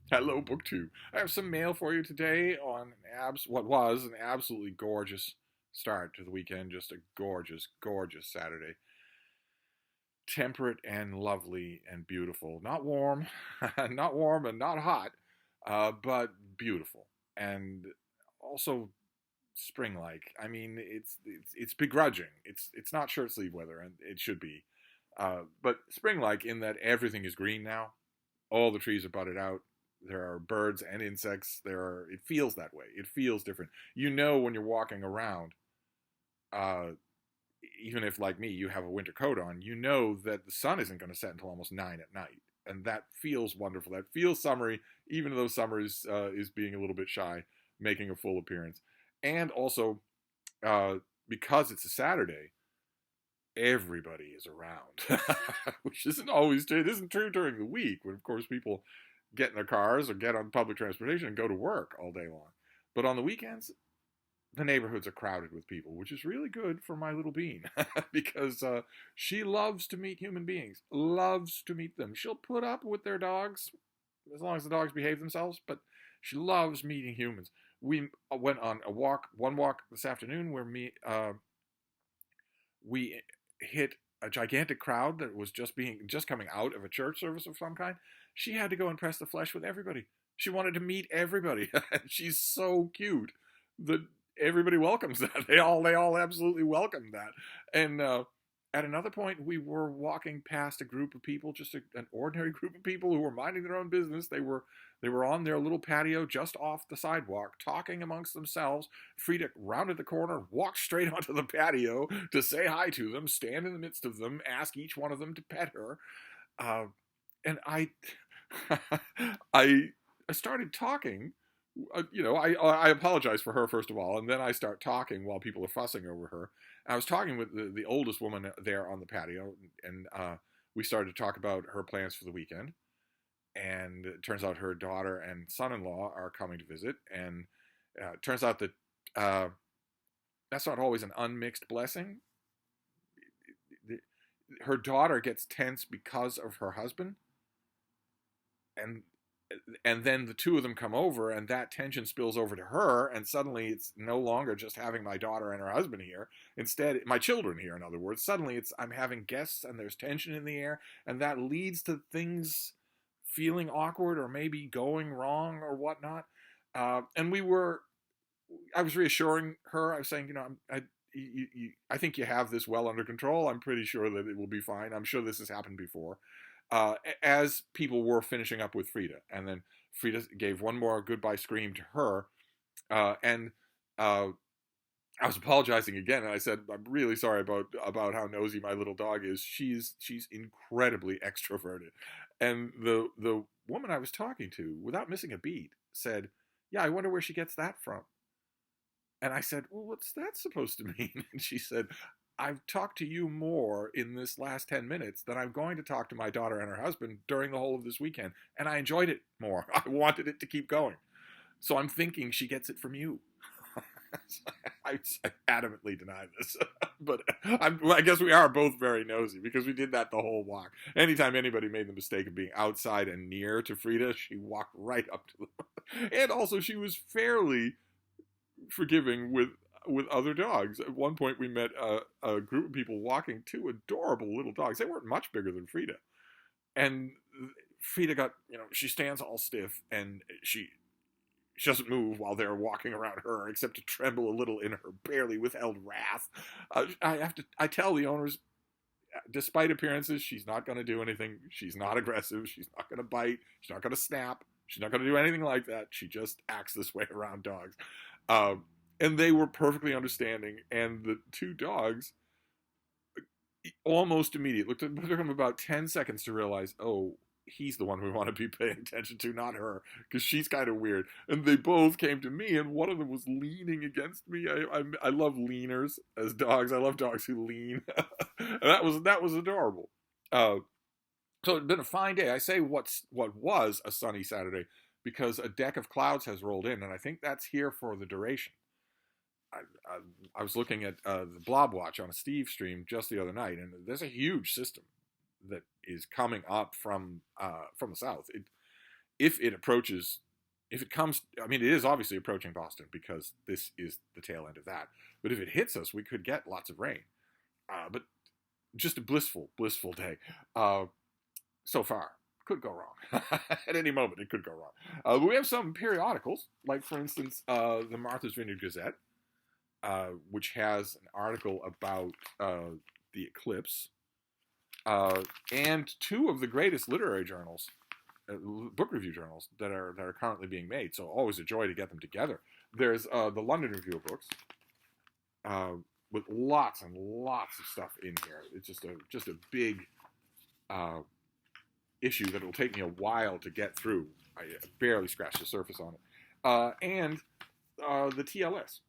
Hello, Book 2. I have some mail for you today on what was an absolutely gorgeous start to the weekend. Just a gorgeous, gorgeous Saturday. Temperate and lovely and beautiful. Not warm, not warm and not hot, but beautiful. And also spring-like. I mean, it's begrudging. It's not shirt sleeve weather, and it should be. But spring-like in that everything is green now. All the trees are budded out. There are birds and insects. It feels that way. It feels different. You know when you're walking around, uh, even if like me you have a winter coat on, you know that the sun isn't going to set until almost 9 at night, and that feels wonderful. That feels summery, even though summer is being a little bit shy, making a full appearance. And also, uh, because it's a Saturday, everybody is around, which isn't always true. It isn't true during the week when, of course, people get in their cars or get on public transportation and go to work all day long. But on the weekends, the neighborhoods are crowded with people, which is really good for my little bean because she loves to meet human beings, loves to meet them. She'll put up with their dogs as long as the dogs behave themselves, but she loves meeting humans. We went on one walk this afternoon where we hit a gigantic crowd that was just coming out of a church service of some kind. She had to go and press the flesh with everybody. She wanted to meet everybody. She's so cute that everybody welcomes that. They all absolutely welcome that. And at another point, we were walking past a group of people, just an ordinary group of people who were minding their own business. They were on their little patio just off the sidewalk, talking amongst themselves. Freda rounded the corner, walked straight onto the patio to say hi to them, stand in the midst of them, ask each one of them to pet her. And I started talking. I apologize for her first of all, and then I start talking while people are fussing over her. I was talking with the oldest woman there on the patio, and we started to talk about her plans for the weekend. And it turns out her daughter and son-in-law are coming to visit, and it turns out that uh, that's not always an unmixed blessing. Her daughter gets tense because of her husband, and and then the two of them come over, and that tension spills over to her, and suddenly it's no longer just having my daughter and her husband here. Instead, my children here, in other words. Suddenly I'm having guests, and there's tension in the air, and that leads to things feeling awkward or maybe going wrong or whatnot. And I was reassuring her. I was saying, I think you have this well under control. I'm pretty sure that it will be fine. I'm sure this has happened before. As people were finishing up with Freda, and then Freda gave one more goodbye scream to her, and I was apologizing again, and I said, "I'm really sorry about how nosy my little dog is. She's incredibly extroverted." And the woman I was talking to, without missing a beat, said, "Yeah, I wonder where she gets that from." And I said, "Well, what's that supposed to mean?" And she said, "I've talked to you more in this last 10 minutes than I'm going to talk to my daughter and her husband during the whole of this weekend. And I enjoyed it more. I wanted it to keep going. So I'm thinking she gets it from you." I adamantly deny this, but I guess we are both very nosy because we did that the whole walk. Anytime anybody made the mistake of being outside and near to Freda, she walked right up to them. And also, she was fairly forgiving with other dogs. At one point, we met a group of people walking two adorable little dogs. They weren't much bigger than Freda, and Freda got, she stands all stiff, and she doesn't move while they're walking around her, except to tremble a little in her barely withheld wrath. I tell the owners, despite appearances, she's not going to do anything. She's not aggressive. She's not going to bite. She's not going to snap. She's not going to do anything like that. She just acts this way around dogs. And they were perfectly understanding. And the two dogs, almost immediately, took them about 10 seconds to realize, oh, he's the one we want to be paying attention to, not her, because she's kind of weird. And they both came to me, and one of them was leaning against me. I love leaners as dogs. I love dogs who lean. And that was adorable. So it's been a fine day. I say what was a sunny Saturday because a deck of clouds has rolled in, and I think that's here for the duration. I was looking at the Blob Watch on a Steve stream just the other night, and there's a huge system that is coming up from the south. if it approaches, if it comes, I mean, it is obviously approaching Boston because this is the tail end of that. But if it hits us, we could get lots of rain. But just a blissful, blissful day so far. Could go wrong. At any moment, it could go wrong. But we have some periodicals, like, for instance, the Martha's Vineyard Gazette, which has an article about the eclipse, and two of the greatest literary journals, book review journals that are currently being made. So always a joy to get them together. There's the London Review of Books, with lots and lots of stuff in here. It's just a big issue that will take me a while to get through. I barely scratched the surface on it. And the TLS,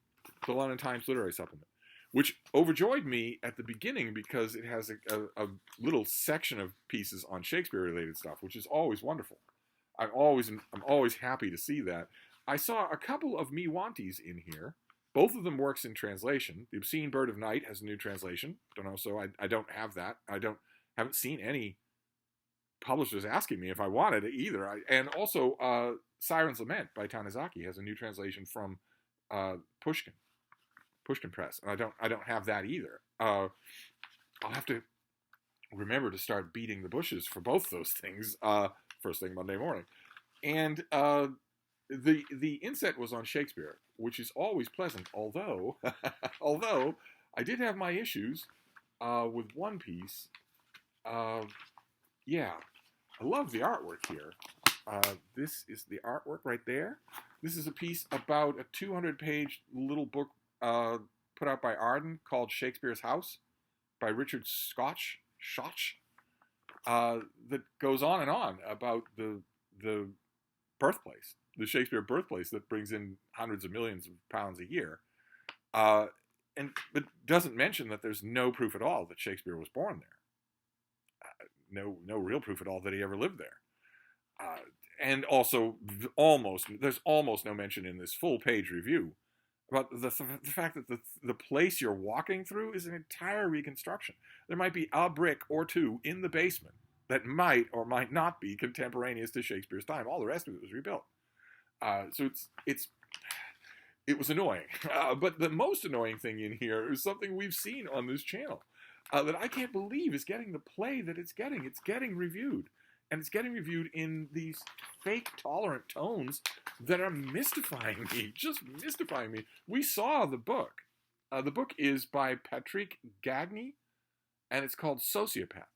the London Times Literary Supplement, which overjoyed me at the beginning because it has a little section of pieces on Shakespeare-related stuff, which is always wonderful. I'm always happy to see that. I saw a couple of me wanties in here. Both of them works in translation. The Obscene Bird of Night has a new translation. Don't know, so I don't have that. Haven't seen any publishers asking me if I wanted it either. And also, Siren's Lament by Tanizaki has a new translation from Pushkin Press, and I don't have that either. I'll have to remember to start beating the bushes for both those things first thing Monday morning. And the inset was on Shakespeare, which is always pleasant. Although I did have my issues with one piece. Yeah, I love the artwork here. This is the artwork right there. This is a piece about a 200-page little book put out by Arden called Shakespeare's House by Richard Schotch, that goes on and on about the birthplace, the Shakespeare birthplace that brings in hundreds of millions of pounds a year, but doesn't mention that there's no proof at all that Shakespeare was born there. No real proof at all that he ever lived there. And also, there's almost no mention in this full-page review about the fact that the place you're walking through is an entire reconstruction. There might be a brick or two in the basement that might or might not be contemporaneous to Shakespeare's time. All the rest of it was rebuilt. So it was annoying. But the most annoying thing in here is something we've seen on this channel that I can't believe is getting the play that it's getting. It's getting reviewed. And it's getting reviewed in these fake tolerant tones that are mystifying me, just mystifying me. We saw the book. The book is by Patrick Gagny, and it's called Sociopath.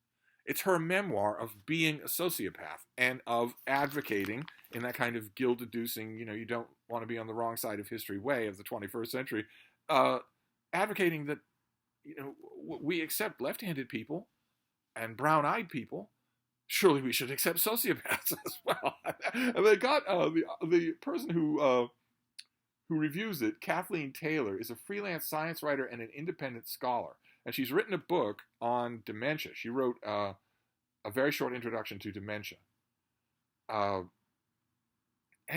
It's her memoir of being a sociopath and of advocating in that kind of guilt-inducing, you don't want to be on the wrong side of history way of the 21st century, advocating that, we accept left-handed people and brown-eyed people. Surely we should accept sociopaths as well. And they got the person who reviews it, Kathleen Taylor, is a freelance science writer and an independent scholar, and she's written a book on dementia. She wrote a very short introduction to dementia, and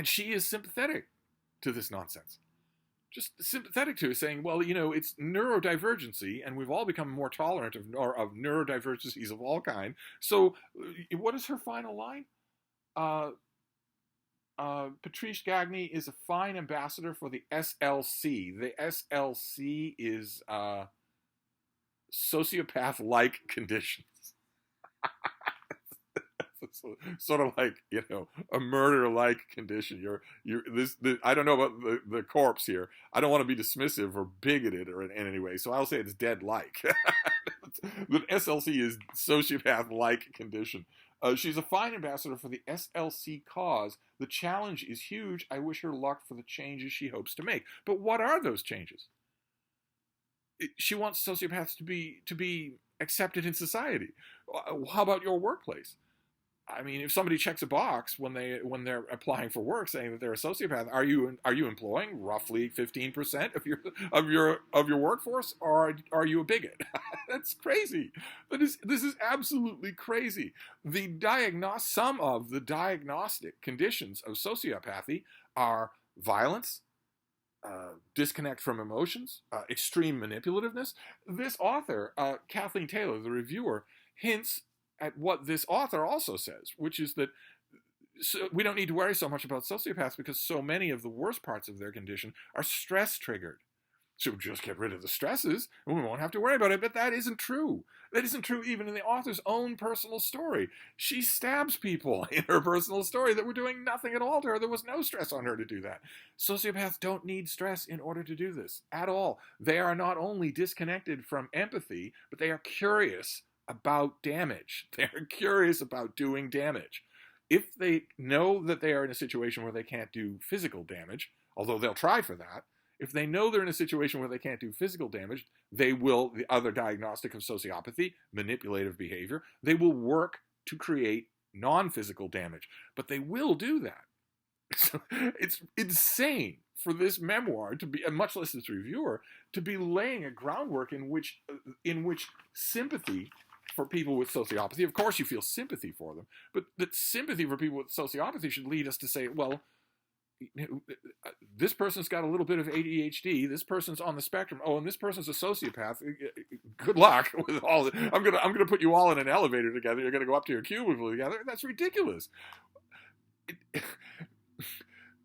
she is sympathetic to this nonsense. Just sympathetic to it, saying, well, it's neurodivergency, and we've all become more tolerant of neurodivergencies of all kind. So what is her final line? Patrice Gagny is a fine ambassador for the SLC. The SLC is sociopath-like conditions. Sort of like, a murder-like condition. I don't know about the corpse here. I don't want to be dismissive or bigoted or in any way, so I'll say it's dead-like. The SLC is sociopath-like condition. She's a fine ambassador for the SLC cause. The challenge is huge. I wish her luck for the changes she hopes to make. But what are those changes? She wants sociopaths to be accepted in society. How about your workplace? I mean, if somebody checks a box when they're applying for work saying that they're a sociopath, are you employing roughly 15% of your workforce, or are you a bigot? That's crazy. This is absolutely crazy. Some of the diagnostic conditions of sociopathy are violence, disconnect from emotions, extreme manipulativeness. This author, Kathleen Taylor, the reviewer, hints at what this author also says, which is that So we don't need to worry so much about sociopaths because so many of the worst parts of their condition are stress triggered. So just get rid of the stresses and we won't have to worry about it. But that isn't true. That isn't true even in the author's own personal story. She stabs people in her personal story that were doing nothing at all to her. There was no stress on her to do that. Sociopaths don't need stress in order to do this at all. They are not only disconnected from empathy, but they are curious about damage. They are curious about doing damage. If they know that they are in a situation where they can't do physical damage, although they'll try for that, if they know they're in a situation where they can't do physical damage, they will, the other diagnostic of sociopathy, manipulative behavior, they will work to create non-physical damage. But they will do that. So it's insane for this memoir to be, and much less this reviewer, to be laying a groundwork in which sympathy for people with sociopathy, of course you feel sympathy for them, but that sympathy for people with sociopathy should lead us to say, well, this person's got a little bit of ADHD. This person's on the spectrum. Oh, and this person's a sociopath. Good luck with all. I'm gonna put you all in an elevator together. You're gonna go up to your cubicle together. That's ridiculous.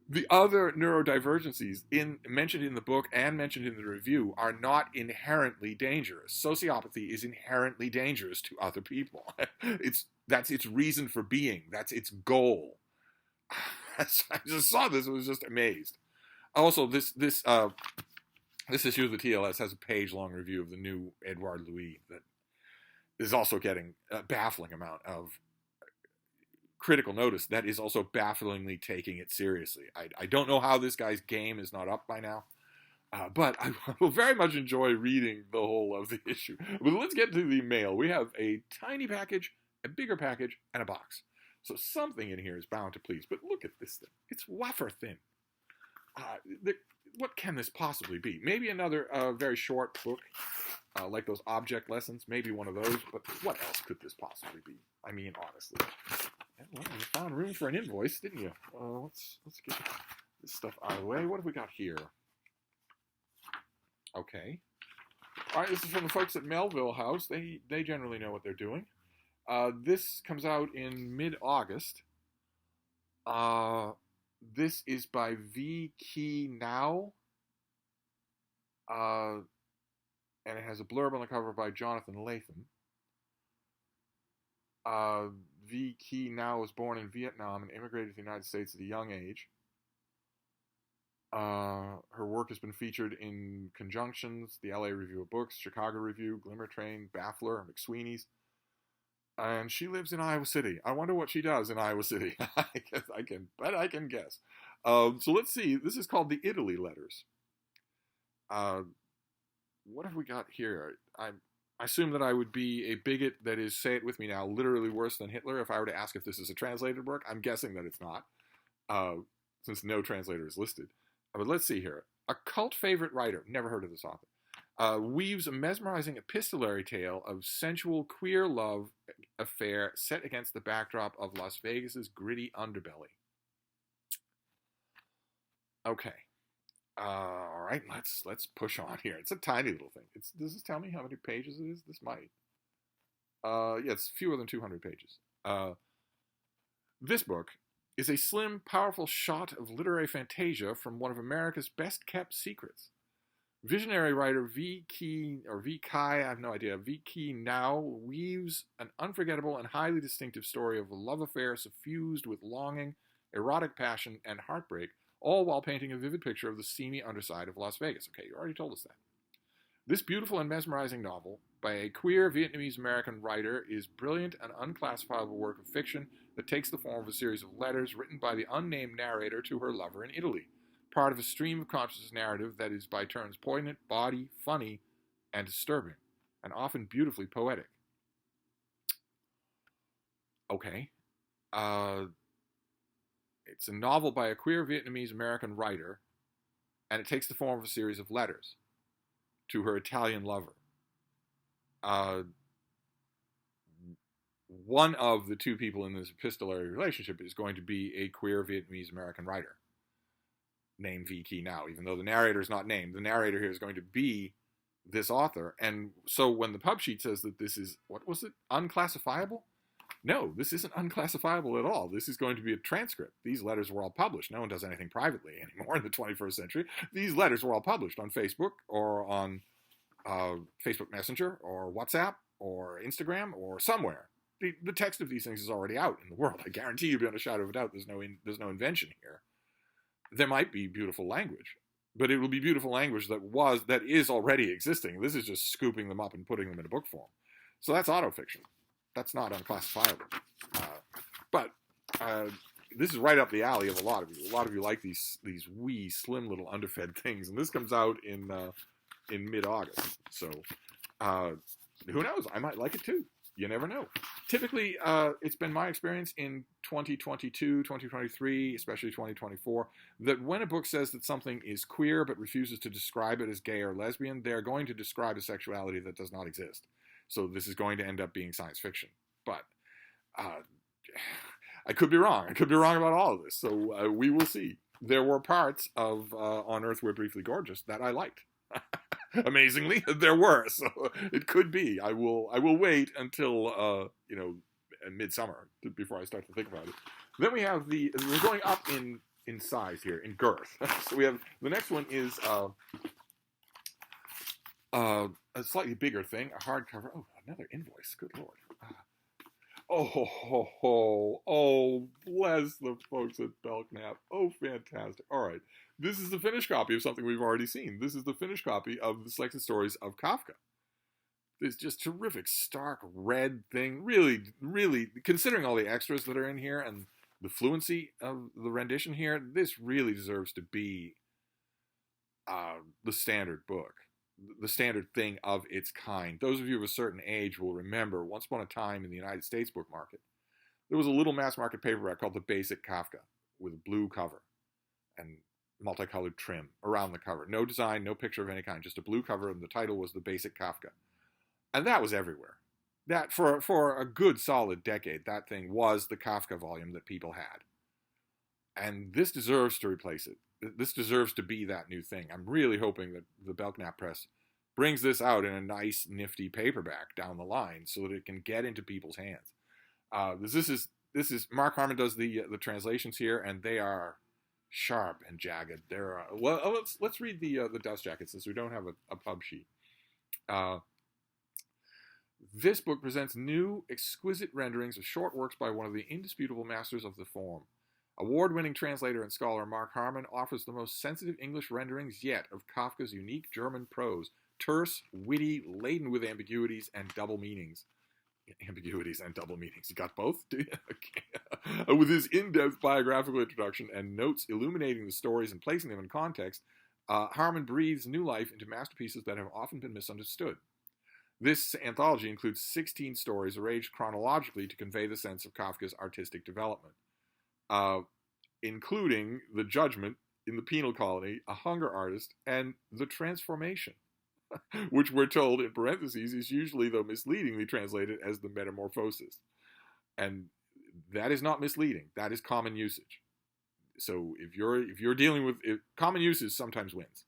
The other neurodivergencies mentioned in the book and mentioned in the review are not inherently dangerous. Sociopathy is inherently dangerous to other people. That's its reason for being. That's its goal. I just saw this and was just amazed. Also, this issue of the TLS has a page-long review of the new Edouard Louis that is also getting a baffling amount of critical notice. That is also bafflingly taking it seriously. I don't know how this guy's game is not up by now, but I will very much enjoy reading the whole of the issue. But let's get to the mail. We have a tiny package, a bigger package, and a box. So something in here is bound to please. But look at this thing. It's wafer thin. What can this possibly be? Maybe another very short book, like those object lessons. Maybe one of those. But what else could this possibly be? I mean, honestly. Well, you found room for an invoice, didn't you? Let's get this stuff out of the way. What have we got here? Okay. All right, this is from the folks at Melville House. They generally know what they're doing. This comes out in mid-August. This is by V. Key Now. And it has a blurb on the cover by Jonathan Latham. V. Key Now was born in Vietnam and immigrated to the United States at a young age. Her work has been featured in Conjunctions, the LA Review of Books, Chicago Review, Glimmer Train, Baffler, McSweeney's. And she lives in Iowa City. I wonder what she does in Iowa City. I can guess. So let's see. This is called the Italy Letters. What have we got here? I assume that I would be a bigot that is, say it with me now, literally worse than Hitler if I were to ask if this is a translated work. I'm guessing that it's not, since no translator is listed. But let's see here. A cult favorite writer, never heard of this author, weaves a mesmerizing epistolary tale of sensual queer love affair set against the backdrop of Las Vegas's gritty underbelly. Okay. All right, let's push on here. It's a tiny little thing. Does this tell me how many pages it is? This might. Yeah, it's fewer than 200 pages. This book is a slim, powerful shot of literary fantasia from one of America's best-kept secrets. Visionary writer V. Kai, I have no idea, V. Key Now weaves an unforgettable and highly distinctive story of a love affair suffused with longing, erotic passion, and heartbreak, all while painting a vivid picture of the seamy underside of Las Vegas. Okay, you already told us that. This beautiful and mesmerizing novel, by a queer Vietnamese-American writer, is brilliant and unclassifiable work of fiction that takes the form of a series of letters written by the unnamed narrator to her lover in Italy, part of a stream of consciousness narrative that is by turns poignant, bawdy, funny, and disturbing, and often beautifully poetic. Okay. It's a novel by a queer Vietnamese-American writer, and it takes the form of a series of letters to her Italian lover. One of the two people in this epistolary relationship is going to be a queer Vietnamese-American writer named V. Key Now, even though the narrator is not named. The narrator here is going to be this author. And so when the pub sheet says that this is, what was it, unclassifiable? No, this isn't unclassifiable at all. This is going to be a transcript. These letters were all published. No one does anything privately anymore in the 21st century. These letters were all published on Facebook or on Facebook Messenger or WhatsApp or Instagram or somewhere. The text of these things is already out in the world. I guarantee you, beyond a shadow of a doubt, there's no invention here. There might be beautiful language, but it will be beautiful language that is already existing. This is just scooping them up and putting them in a book form. So that's autofiction. That's not unclassifiable. But this is right up the alley of a lot of you. A lot of you like these wee, slim little underfed things, and this comes out in mid-August. So who knows? I might like it too. You never know. Typically, it's been my experience in 2022, 2023, especially 2024, that when a book says that something is queer but refuses to describe it as gay or lesbian, they're going to describe a sexuality that does not exist. So this is going to end up being science fiction. But I could be wrong. I could be wrong about all of this. So we will see. There were parts of On Earth We're Briefly Gorgeous that I liked. Amazingly, there were. So it could be. I will wait until midsummer before I start to think about it. Then we have we're going up in size here, in girth. So we have the next one is a slightly bigger thing, a hardcover. Oh, another invoice. Good Lord. Oh, bless the folks at Belknap. Oh, fantastic. All right. This is the finished copy of something we've already seen. This is the finished copy of the Selected Stories of Kafka. This just terrific, stark, red thing. Really, really, considering all the extras that are in here and the fluency of the rendition here, this really deserves to be the standard book. The standard thing of its kind. Those of you of a certain age will remember, once upon a time in the United States book market, there was a little mass market paperback called the Basic Kafka with a blue cover and multicolored trim around the cover. No design, no picture of any kind, just a blue cover, and the title was The Basic Kafka. And that was everywhere. That, for a good solid decade, that thing was the Kafka volume that people had. And this deserves to replace it. This deserves to be that new thing. I'm really hoping that the Belknap Press brings this out in a nice, nifty paperback down the line so that it can get into people's hands. This is Mark Harmon does the translations here, and they are sharp and jagged. Let's read the dust jacket since we don't have a pub sheet. This book presents new, exquisite renderings of short works by one of the indisputable masters of the form. Award-winning translator and scholar Mark Harmon offers the most sensitive English renderings yet of Kafka's unique German prose, terse, witty, laden with ambiguities and double meanings. Ambiguities and double meanings. You got both? Do you? Okay. With his in-depth biographical introduction and notes illuminating the stories and placing them in context, Harmon breathes new life into masterpieces that have often been misunderstood. This anthology includes 16 stories arranged chronologically to convey the sense of Kafka's artistic development. Including The Judgment in the Penal Colony, A Hunger Artist, and The Transformation, which we're told in parentheses is usually, though misleadingly, translated as The Metamorphosis. And that is not misleading. That is common usage. So if you're dealing with common usage, sometimes wins.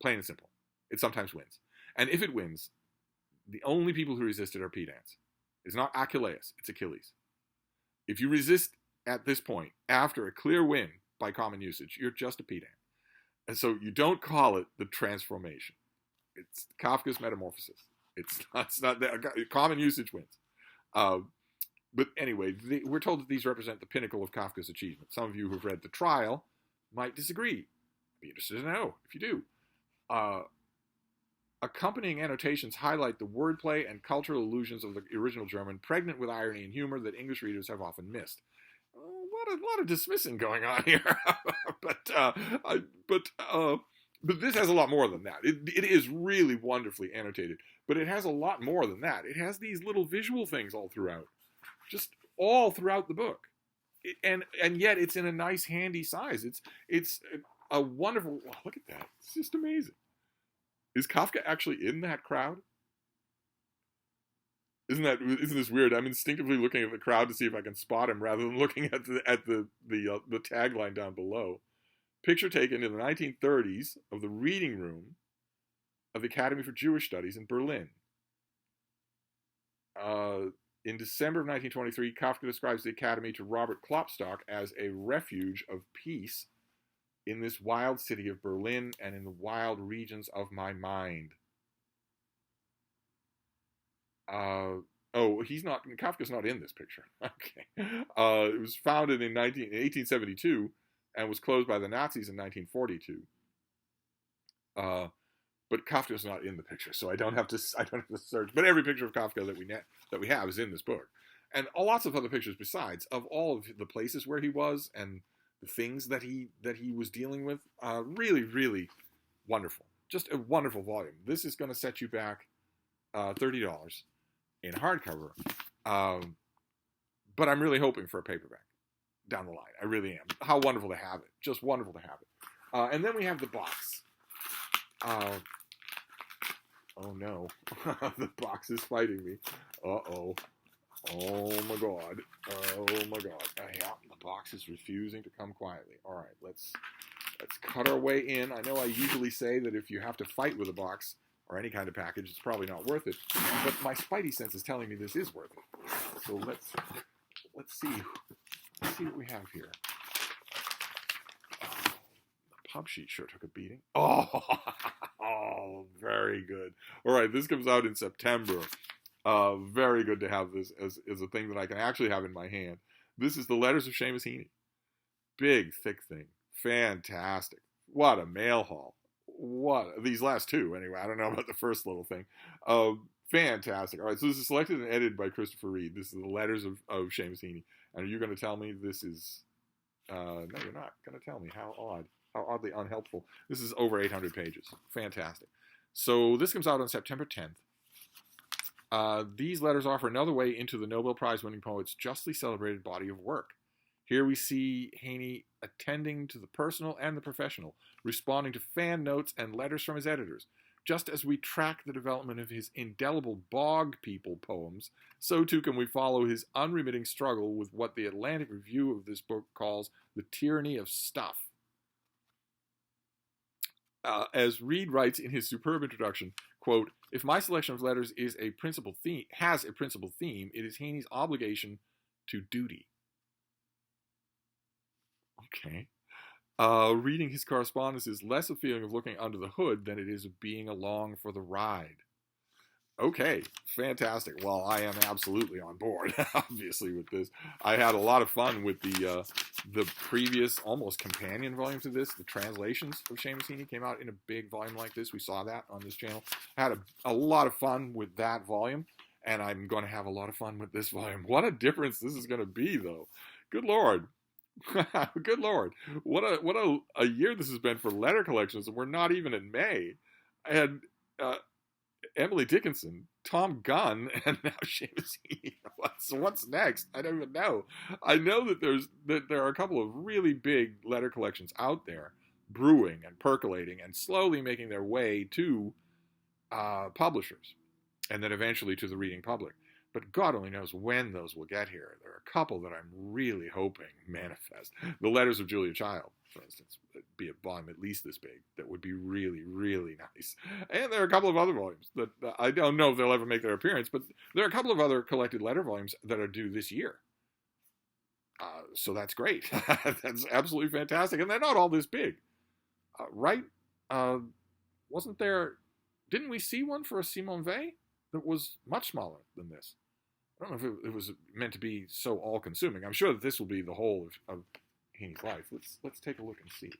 Plain and simple. It sometimes wins. And if it wins, the only people who resist it are pedants. It's not Achilles, it's Achilles. If you resist at this point, after a clear win by common usage, you're just a pedant. And so you don't call it The Transformation. It's Kafka's Metamorphosis. It's not that common usage wins. But anyway, we're told that these represent the pinnacle of Kafka's achievement. Some of you who've read The Trial might disagree. I'd be interested to know if you do. Accompanying annotations highlight the wordplay and cultural allusions of the original German, pregnant with irony and humor that English readers have often missed. A lot of dismissing going on here, but this has a lot more than that. It is really wonderfully annotated, but it has a lot more than that. It has these little visual things all throughout, just all throughout the book, and yet it's in a nice, handy size. It's a wonderful. Oh, look at that! It's just amazing. Is Kafka actually in that crowd? Isn't this weird? I'm instinctively looking at the crowd to see if I can spot him rather than looking at the tagline down below. Picture taken in the 1930s of the reading room of the Academy for Jewish Studies in Berlin. In December of 1923, Kafka describes the Academy to Robert Klopstock as a refuge of peace in this wild city of Berlin and in the wild regions of my mind. Kafka's not in this picture. Okay. It was founded in 1872 and was closed by the Nazis in 1942. But Kafka's not in the picture, so I don't have to search. But every picture of Kafka that we have is in this book, and lots of other pictures besides of all of the places where he was and the things that he was dealing with. Really, really wonderful. Just a wonderful volume. This is going to set you back $30 in hardcover, but I'm really hoping for a paperback down the line. I really am. How wonderful to have it. Just wonderful to have it. And then we have the box. Oh no, the box is fighting me. Uh-oh. Oh my god. Oh my god. Yeah, the box is refusing to come quietly. All right, let's cut our way in. I know I usually say that if you have to fight with a box or any kind of package, it's probably not worth it. But my spidey sense is telling me this is worth it. So let's see. Let's see what we have here. The pub sheet sure took a beating. Oh, very good. All right, this comes out in September. Very good to have this as a thing that I can actually have in my hand. This is the Letters of Seamus Heaney. Big, thick thing. Fantastic. What a mail haul. These last two, anyway. I don't know about the first little thing. Fantastic. All right, so this is selected and edited by Christopher Reed. This is the Letters of Seamus Heaney. And are you going to tell me this is... no, you're not going to tell me. How odd. How oddly unhelpful. This is over 800 pages. Fantastic. So this comes out on September 10th. These letters offer another way into the Nobel Prize-winning poet's justly celebrated body of work. Here we see Heaney attending to the personal and the professional, responding to fan notes and letters from his editors. Just as we track the development of his indelible Bog People poems, so too can we follow his unremitting struggle with what the Atlantic Review of this book calls the tyranny of stuff. As Reed writes in his superb introduction, quote, "If my selection of letters has a principal theme, it is Heaney's obligation to duty." Okay. Reading his correspondence is less a feeling of looking under the hood than it is of being along for the ride. Okay, fantastic. Well, I am absolutely on board, obviously, with this. I had a lot of fun with the previous, almost companion volume to this. The translations of Seamus Heaney came out in a big volume like this. We saw that on this channel. I had a lot of fun with that volume, and I'm going to have a lot of fun with this volume. What a difference this is going to be, though. Good Lord. Good Lord. What a year this has been for letter collections, and we're not even in May. I had... Emily Dickinson, Tom Gunn, and now Seamus Heaney. What's next? I don't even know. I know that there are a couple of really big letter collections out there, brewing and percolating and slowly making their way to publishers, and then eventually to the reading public. But God only knows when those will get here. There are a couple that I'm really hoping manifest. The Letters of Julia Child, for instance, would be a volume at least this big. That would be really, really nice. And there are a couple of other volumes that I don't know if they'll ever make their appearance, but there are a couple of other collected letter volumes that are due this year. So that's great. That's absolutely fantastic. And they're not all this big. Right? Wasn't there... Didn't we see one for a Simone Weil that was much smaller than this? I don't know if it was meant to be so all-consuming. I'm sure that this will be the whole of Heaney's life. Let's take a look and see.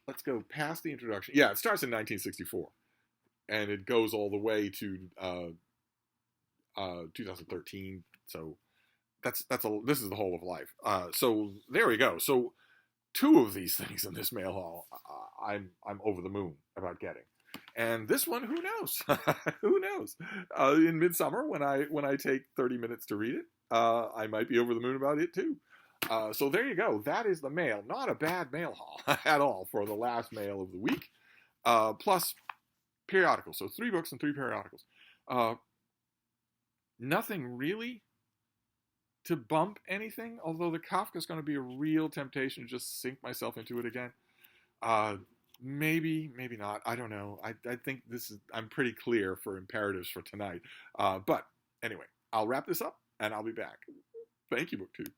Let's go past the introduction. Yeah, it starts in 1964, and it goes all the way to 2013. So this is the whole of life. So there we go. So two of these things in this mail haul, I'm over the moon about getting. And this one, who knows? Who knows? In midsummer, when I take 30 minutes to read it, I might be over the moon about it too. So there you go. That is the mail. Not a bad mail haul at all for the last mail of the week. Plus periodicals. So 3 books and 3 periodicals. Nothing really to bump anything, although the Kafka is going to be a real temptation to just sink myself into it again. Maybe not. I don't know. I think I'm pretty clear for imperatives for tonight. But Anyway, I'll wrap this up and I'll be back. Thank you, BookTube.